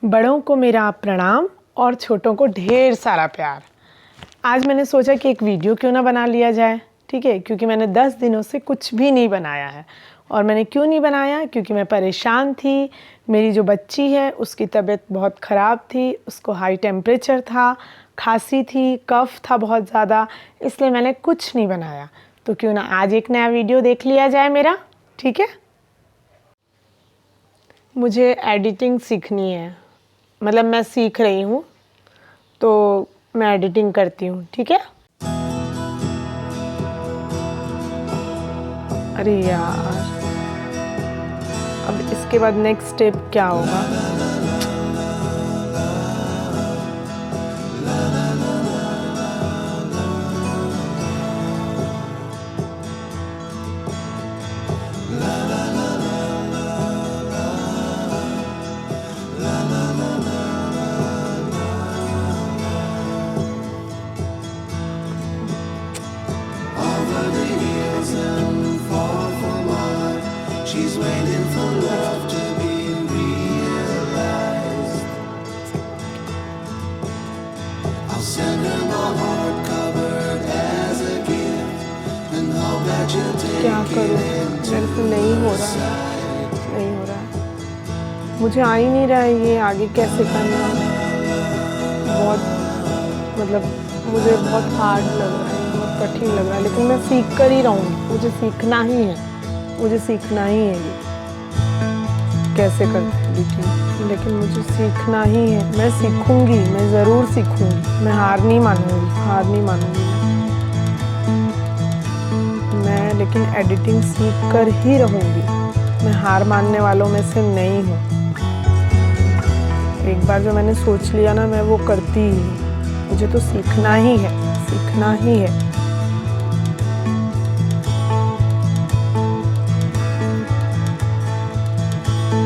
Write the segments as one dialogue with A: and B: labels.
A: बड़ों को मेरा प्रणाम और छोटों को ढेर सारा प्यार। आज मैंने सोचा कि एक वीडियो क्यों ना बना लिया जाए, ठीक है। क्योंकि मैंने 10 दिनों से कुछ भी नहीं बनाया है। और मैंने क्यों नहीं बनाया, क्योंकि मैं परेशान थी। मेरी जो बच्ची है उसकी तबीयत बहुत ख़राब थी, उसको हाई टेम्परेचर था, खांसी थी, कफ था बहुत ज़्यादा, इसलिए मैंने कुछ नहीं बनाया। तो क्यों ना आज एक नया वीडियो देख लिया जाए मेरा, ठीक है। मुझे एडिटिंग सीखनी है, मतलब मैं सीख रही हूँ, तो मैं एडिटिंग करती हूँ, ठीक है। अरे यार, अब इसके बाद नेक्स्ट स्टेप क्या होगा।
B: She's waiting for love to be realized. I'll send her my heart covered as a gift and hope that you'll take
A: क्या करूँ,
B: it into
A: मेरे से नहीं हो रहा है, नहीं हो रहा है। मुझे आ ही नहीं रहा है ये आगे कैसे करना। बहुत मतलब मुझे बहुत हार्ड लग रहा है, बहुत कठिन लग रहा है, लेकिन मैं सीख कर ही रहूँगी। मुझे सीखना ही है, मुझे सीखना ही है ये कैसे करते हैं एडिटिंग, लेकिन मुझे सीखना ही है। मैं सीखूंगी, मैं ज़रूर सीखूंगी, मैं हार नहीं मानूंगी, हार नहीं मानूंगी मैं, लेकिन एडिटिंग सीख कर ही रहूंगी। मैं हार मानने वालों में से नहीं हूँ। एक बार जो मैंने सोच लिया ना, मैं वो करती ही हूँ। मुझे तो सीखना ही है, सीखना ही है।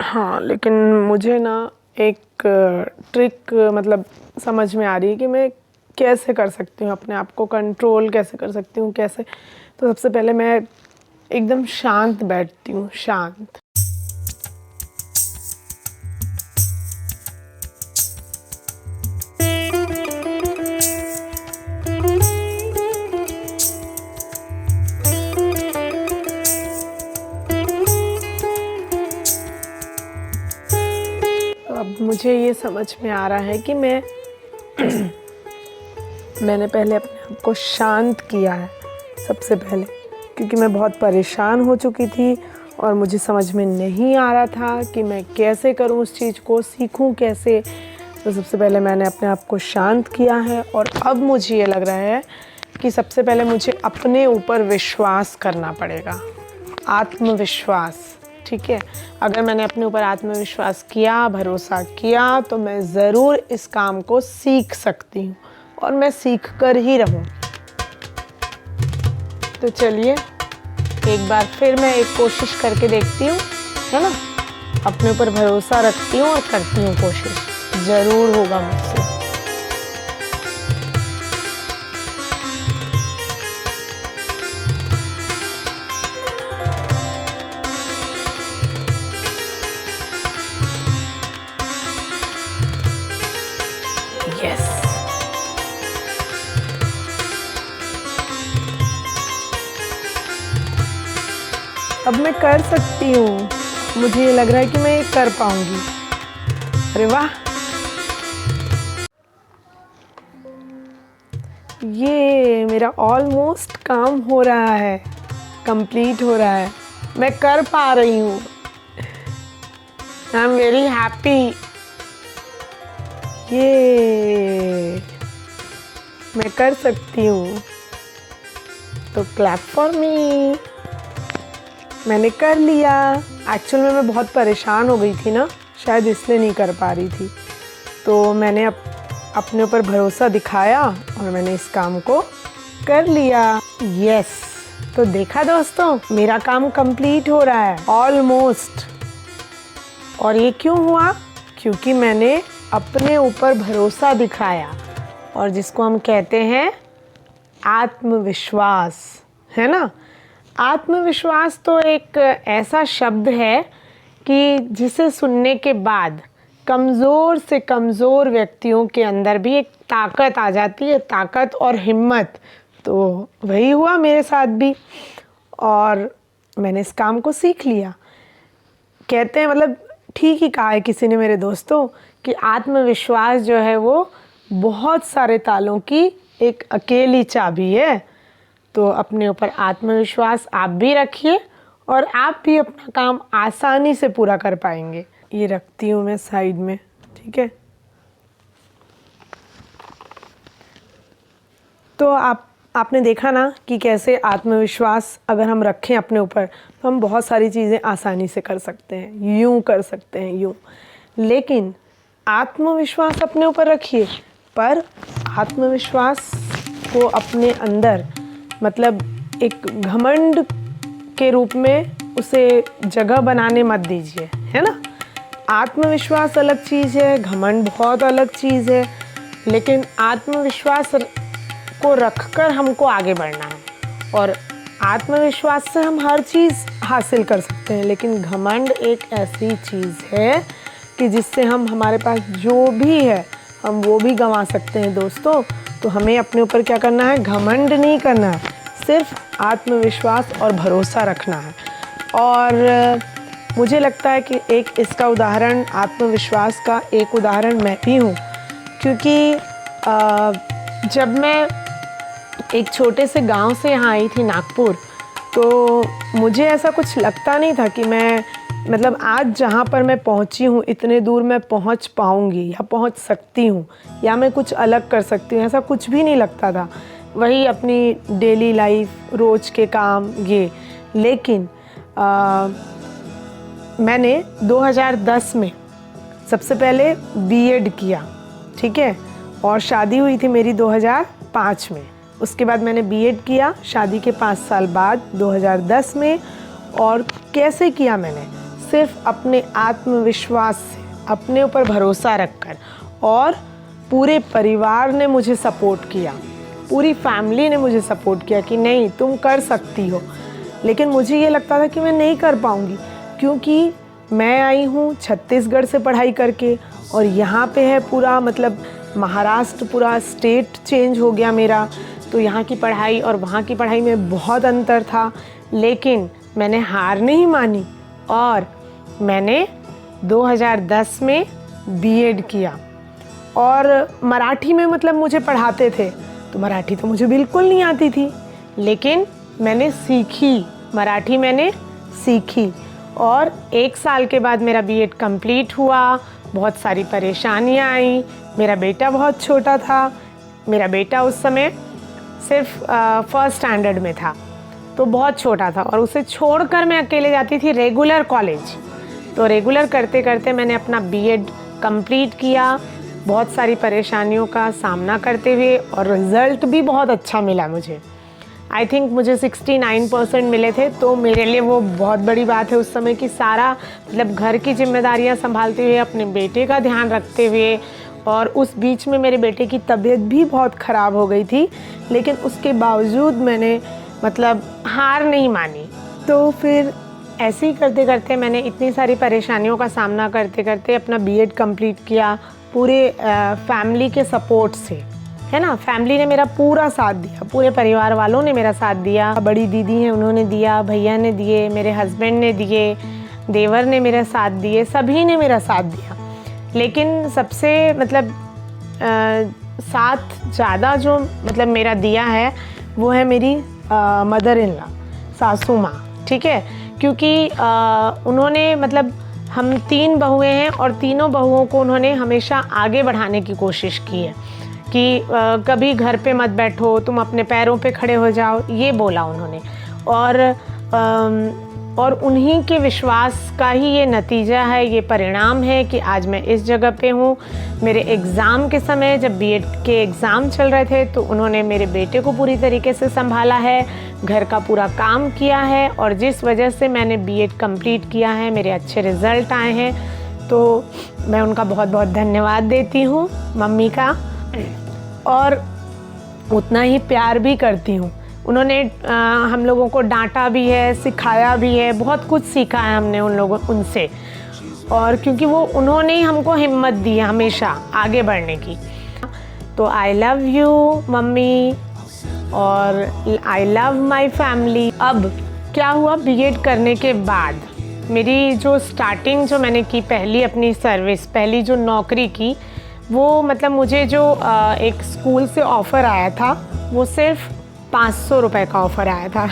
A: हाँ, लेकिन मुझे ना एक ट्रिक मतलब समझ में आ रही है कि मैं कैसे कर सकती हूँ, अपने आप को कंट्रोल कैसे कर सकती हूँ, कैसे। तो सबसे पहले मैं एकदम शांत बैठती हूँ, शांत। अब मुझे ये समझ में आ रहा है कि मैंने पहले अपने आप को शांत किया है सबसे पहले, क्योंकि मैं बहुत परेशान हो चुकी थी और मुझे समझ में नहीं आ रहा था कि मैं कैसे करूं उस चीज़ को, सीखूं कैसे। तो सबसे पहले मैंने अपने आप को शांत किया है और अब मुझे ये लग रहा है कि सबसे पहले मुझे अपने ऊपर विश्वास करना पड़ेगा, आत्मविश्वास, ठीक है। अगर मैंने अपने ऊपर आत्मविश्वास किया, भरोसा किया, तो मैं ज़रूर इस काम को सीख सकती हूँ और मैं सीख कर ही रहूँ। तो चलिए एक बार फिर मैं एक कोशिश करके देखती हूँ, है ना। अपने ऊपर भरोसा रखती हूँ और करती हूँ कोशिश, ज़रूर होगा मुझसे। यस, अब मैं कर सकती हूँ। मुझे ये लग रहा है कि मैं ये कर पाऊंगी। अरे वाह, ये मेरा ऑलमोस्ट काम हो रहा है, कंप्लीट हो रहा है, मैं कर पा रही हूँ। I am very happy. ये मैं कर सकती हूँ, तो क्लैप फॉर मी। मैंने कर लिया। एक्चुअल में मैं बहुत परेशान हो गई थी ना, शायद इसलिए नहीं कर पा रही थी। तो मैंने अपने ऊपर भरोसा दिखाया और मैंने इस काम को कर लिया। यस, तो देखा दोस्तों, मेरा काम कंप्लीट हो रहा है ऑलमोस्ट। और ये क्यों हुआ? क्योंकि मैंने अपने ऊपर भरोसा दिखाया, और जिसको हम कहते हैं आत्मविश्वास, है ना। आत्मविश्वास तो एक ऐसा शब्द है कि जिसे सुनने के बाद कमज़ोर से कमज़ोर व्यक्तियों के अंदर भी एक ताकत आ जाती है, ताकत और हिम्मत। तो वही हुआ मेरे साथ भी और मैंने इस काम को सीख लिया। कहते हैं मतलब ठीक ही कहा है किसी ने मेरे दोस्तों कि आत्मविश्वास जो है वो बहुत सारे तालों की एक अकेली चाबी है। तो अपने ऊपर आत्मविश्वास आप भी रखिए और आप भी अपना काम आसानी से पूरा कर पाएंगे। ये रखती हूँ मैं साइड में, ठीक है। तो आपने देखा ना कि कैसे आत्मविश्वास अगर हम रखें अपने ऊपर तो हम बहुत सारी चीज़ें आसानी से कर सकते हैं, यूँ कर सकते हैं, यूँ। लेकिन आत्मविश्वास अपने ऊपर रखिए, पर आत्मविश्वास को अपने अंदर मतलब एक घमंड के रूप में उसे जगह बनाने मत दीजिए, है ना। आत्मविश्वास अलग चीज़ है, घमंड बहुत अलग चीज़ है। लेकिन आत्मविश्वास को रखकर हमको आगे बढ़ना है और आत्मविश्वास से हम हर चीज़ हासिल कर सकते हैं। लेकिन घमंड एक ऐसी चीज़ है कि जिससे हम हमारे पास जो भी है हम वो भी गंवा सकते हैं दोस्तों। तो हमें अपने ऊपर क्या करना है, घमंड नहीं करना है, सिर्फ आत्मविश्वास और भरोसा रखना है। और मुझे लगता है कि एक इसका उदाहरण, आत्मविश्वास का एक उदाहरण मैं भी हूँ, क्योंकि जब मैं एक छोटे से गांव से यहाँ आई थी नागपुर, तो मुझे ऐसा कुछ लगता नहीं था कि मैं मतलब आज जहाँ पर मैं पहुँची हूँ इतने दूर मैं पहुँच पाऊँगी या पहुँच सकती हूँ या मैं कुछ अलग कर सकती हूँ, ऐसा कुछ भी नहीं लगता था। वही अपनी डेली लाइफ, रोज़ के काम ये। लेकिन मैंने 2010 में सबसे पहले बीएड किया, ठीक है, और शादी हुई थी मेरी 2005 में। उसके बाद मैंने बीएड किया शादी के 5 साल बाद 2010 में। और कैसे किया मैंने, सिर्फ अपने आत्मविश्वास से, अपने ऊपर भरोसा रखकर। और पूरे परिवार ने मुझे सपोर्ट किया, पूरी फैमिली ने मुझे सपोर्ट किया कि नहीं तुम कर सकती हो। लेकिन मुझे ये लगता था कि मैं नहीं कर पाऊँगी, क्योंकि मैं आई हूँ छत्तीसगढ़ से पढ़ाई करके और यहाँ पे है पूरा मतलब महाराष्ट्र, पूरा स्टेट चेंज हो गया मेरा। तो यहाँ की पढ़ाई और वहाँ की पढ़ाई में बहुत अंतर था। लेकिन मैंने हार नहीं मानी और मैंने 2010 में बीएड किया। और मराठी में मतलब मुझे पढ़ाते थे, तो मराठी तो मुझे बिल्कुल नहीं आती थी, लेकिन मैंने सीखी, मराठी मैंने सीखी। और 1 साल के बाद मेरा बीएड कंप्लीट हुआ। बहुत सारी परेशानियां आई। मेरा बेटा बहुत छोटा था, मेरा बेटा उस समय सिर्फ फर्स्ट स्टैंडर्ड में था, तो बहुत छोटा था और उसे छोड़कर मैं अकेले जाती थी रेगुलर कॉलेज। तो रेगुलर करते करते मैंने अपना बीएड कंप्लीट किया, बहुत सारी परेशानियों का सामना करते हुए, और रिज़ल्ट भी बहुत अच्छा मिला मुझे। आई थिंक मुझे 69% मिले थे। तो मेरे लिए वो बहुत बड़ी बात है उस समय कि सारा मतलब घर की जिम्मेदारियां संभालते हुए, अपने बेटे का ध्यान रखते हुए, और उस बीच में मेरे बेटे की तबीयत भी बहुत ख़राब हो गई थी। लेकिन उसके बावजूद मैंने मतलब हार नहीं मानी। तो फिर ऐसे ही करते करते मैंने इतनी सारी परेशानियों का सामना करते करते अपना बीएड कंप्लीट किया, पूरे फैमिली के सपोर्ट से, है ना। फैमिली ने मेरा पूरा साथ दिया, पूरे परिवार वालों ने मेरा साथ दिया। बड़ी दीदी हैं उन्होंने दिया, भैया ने दिए, मेरे हस्बैंड ने दिए, देवर ने मेरा साथ दिए, सभी ने मेरा साथ दिया। लेकिन सबसे मतलब साथ ज़्यादा जो मतलब मेरा दिया है वो है मेरी मदर इन लॉ, सासू माँ, ठीक है। क्योंकि उन्होंने मतलब हम 3 बहुएं हैं और तीनों बहुओं को उन्होंने हमेशा आगे बढ़ाने की कोशिश की है कि कभी घर पे मत बैठो, तुम अपने पैरों पे खड़े हो जाओ, ये बोला उन्होंने। और उन्हीं के विश्वास का ही ये नतीजा है, ये परिणाम है कि आज मैं इस जगह पे हूँ। मेरे एग्ज़ाम के समय जब बीएड के एग्ज़ाम चल रहे थे तो उन्होंने मेरे बेटे को पूरी तरीके से संभाला है, घर का पूरा काम किया है, और जिस वजह से मैंने बीएड कंप्लीट किया है, मेरे अच्छे रिज़ल्ट आए हैं। तो मैं उनका बहुत बहुत धन्यवाद देती हूँ, मम्मी का, और उतना ही प्यार भी करती हूँ। उन्होंने हम लोगों को डांटा भी है, सिखाया भी है, बहुत कुछ सीखा है हमने उनसे। और क्योंकि वो उन्होंने ही हमको हिम्मत दी है हमेशा आगे बढ़ने की। तो आई लव यू मम्मी और आई लव माई फैमिली। अब क्या हुआ, बीएड करने के बाद मेरी जो स्टार्टिंग जो मैंने की पहली अपनी सर्विस, पहली जो नौकरी की, वो मतलब मुझे जो एक स्कूल से ऑफ़र आया था वो सिर्फ 500 रुपये का ऑफ़र आया था।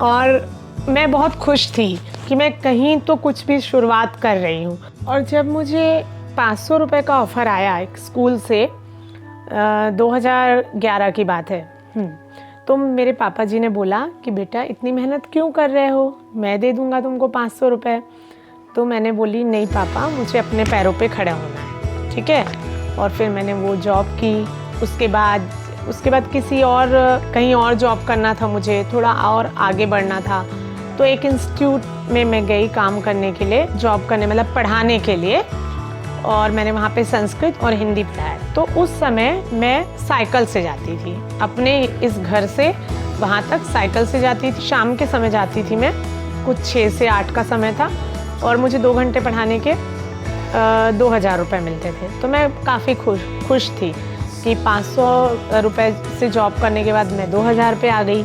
A: और मैं बहुत खुश थी कि मैं कहीं तो कुछ भी शुरुआत कर रही हूँ। और जब मुझे 500 रुपये का ऑफ़र आया एक स्कूल से, 2011 की बात है, तो मेरे पापा जी ने बोला कि बेटा इतनी मेहनत क्यों कर रहे हो, मैं दे दूँगा तुमको 500 रुपये। तो मैंने बोली नहीं पापा, मुझे अपने पैरों पे खड़ा होना है, ठीक है। और फिर मैंने वो जॉब की। उसके बाद किसी और कहीं और जॉब करना था, मुझे थोड़ा और आगे बढ़ना था। तो एक इंस्टीट्यूट में मैं गई काम करने के लिए, जॉब करने मतलब पढ़ाने के लिए। और मैंने वहाँ पे संस्कृत और हिंदी पढ़ाया। तो उस समय मैं साइकिल से जाती थी, अपने इस घर से वहाँ तक साइकिल से जाती थी। शाम के समय जाती थी मैं, कुछ 6 से 8 का समय था, और मुझे 2 घंटे पढ़ाने के 2000 रुपये मिलते थे। तो मैं काफ़ी खुश थी कि 500 रुपये से जॉब करने के बाद मैं 2000 पे आ गई,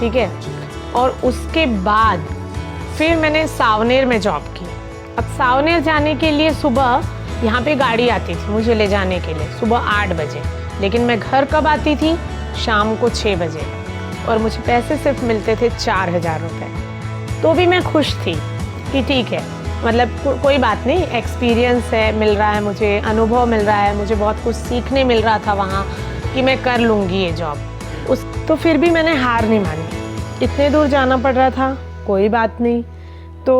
A: ठीक है। और उसके बाद फिर मैंने सावनेर में जॉब की। अब सावनेर जाने के लिए सुबह यहाँ पे गाड़ी आती थी मुझे ले जाने के लिए सुबह 8 बजे, लेकिन मैं घर कब आती थी, शाम को 6 बजे, और मुझे पैसे सिर्फ मिलते थे 4000 रुपये। तो भी मैं खुश थी कि ठीक है, मतलब कोई बात नहीं, एक्सपीरियंस है, मिल रहा है मुझे, अनुभव मिल रहा है, मुझे बहुत कुछ सीखने मिल रहा था वहाँ कि मैं कर लूँगी ये जॉब। तो फिर भी मैंने हार नहीं मानी। इतने दूर जाना पड़ रहा था, कोई बात नहीं। तो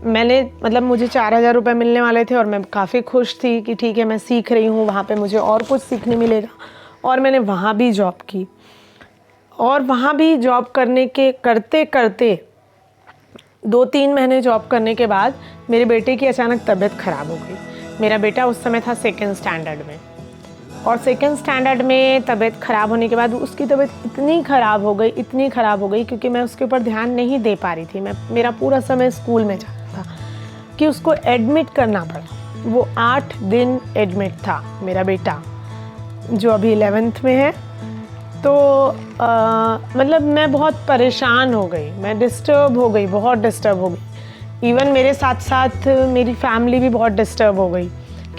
A: मैंने मतलब मुझे 4000 रुपये मिलने वाले थे और मैं काफ़ी खुश थी कि ठीक है, मैं सीख रही हूँ, वहाँ पे मुझे और कुछ सीखने मिलेगा। और मैंने वहाँ भी जॉब की। और वहाँ भी जॉब करते करते 2-3 महीने जॉब करने के बाद मेरे बेटे की अचानक तबीयत ख़राब हो गई। मेरा बेटा उस समय था 2nd स्टैंडर्ड में, और 2nd स्टैंडर्ड में तबीयत ख़राब होने के बाद उसकी तबीयत इतनी ख़राब हो गई क्योंकि मैं उसके ऊपर ध्यान नहीं दे पा रही थी। मेरा पूरा समय स्कूल में जाता था कि उसको एडमिट करना पड़ा। वो 8 दिन एडमिट था मेरा बेटा, जो अभी 11th में है। तो मतलब मैं बहुत परेशान हो गई, मैं डिस्टर्ब हो गई, बहुत डिस्टर्ब हो गई। इवन मेरे साथ साथ मेरी फैमिली भी बहुत डिस्टर्ब हो गई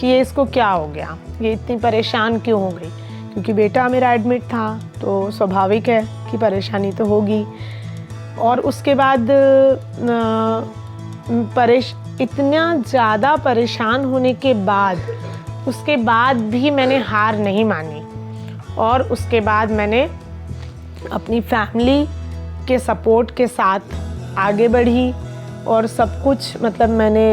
A: कि ये इसको क्या हो गया, ये इतनी परेशान क्यों हो गई, क्योंकि बेटा मेरा एडमिट था तो स्वाभाविक है कि परेशानी तो होगी। और उसके बाद इतना ज़्यादा परेशान होने के बाद उसके बाद भी मैंने हार नहीं मानी। और उसके बाद मैंने अपनी फैमिली के सपोर्ट के साथ आगे बढ़ी और सब कुछ मतलब मैंने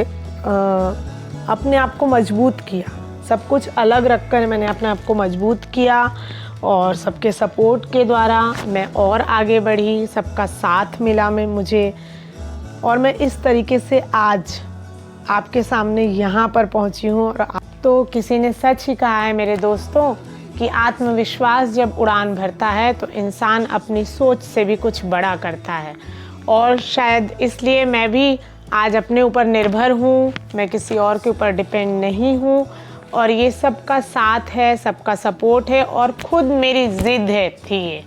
A: अपने आप को मजबूत किया। सब कुछ अलग रखकर मैंने अपने आप को मजबूत किया और सबके सपोर्ट के द्वारा मैं और आगे बढ़ी, सबका साथ मिला मुझे, और मैं इस तरीके से आज आपके सामने यहाँ पर पहुँची हूँ। और तो किसी ने सच ही कहा है मेरे दोस्तों कि आत्मविश्वास जब उड़ान भरता है तो इंसान अपनी सोच से भी कुछ बड़ा करता है। और शायद इसलिए मैं भी आज अपने ऊपर निर्भर हूँ, मैं किसी और के ऊपर डिपेंड नहीं हूँ। और ये सबका साथ है, सबका सपोर्ट है, और खुद मेरी ज़िद थी ये,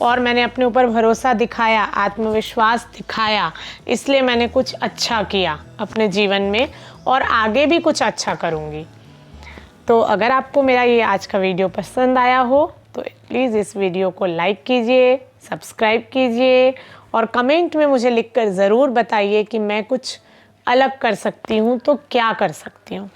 A: और मैंने अपने ऊपर भरोसा दिखाया, आत्मविश्वास दिखाया, इसलिए मैंने कुछ अच्छा किया अपने जीवन में और आगे भी कुछ अच्छा करूँगी। तो अगर आपको मेरा ये आज का वीडियो पसंद आया हो तो प्लीज़ इस वीडियो को लाइक कीजिए, सब्सक्राइब कीजिए, और कमेंट में मुझे लिखकर ज़रूर बताइए कि मैं कुछ अलग कर सकती हूँ तो क्या कर सकती हूँ।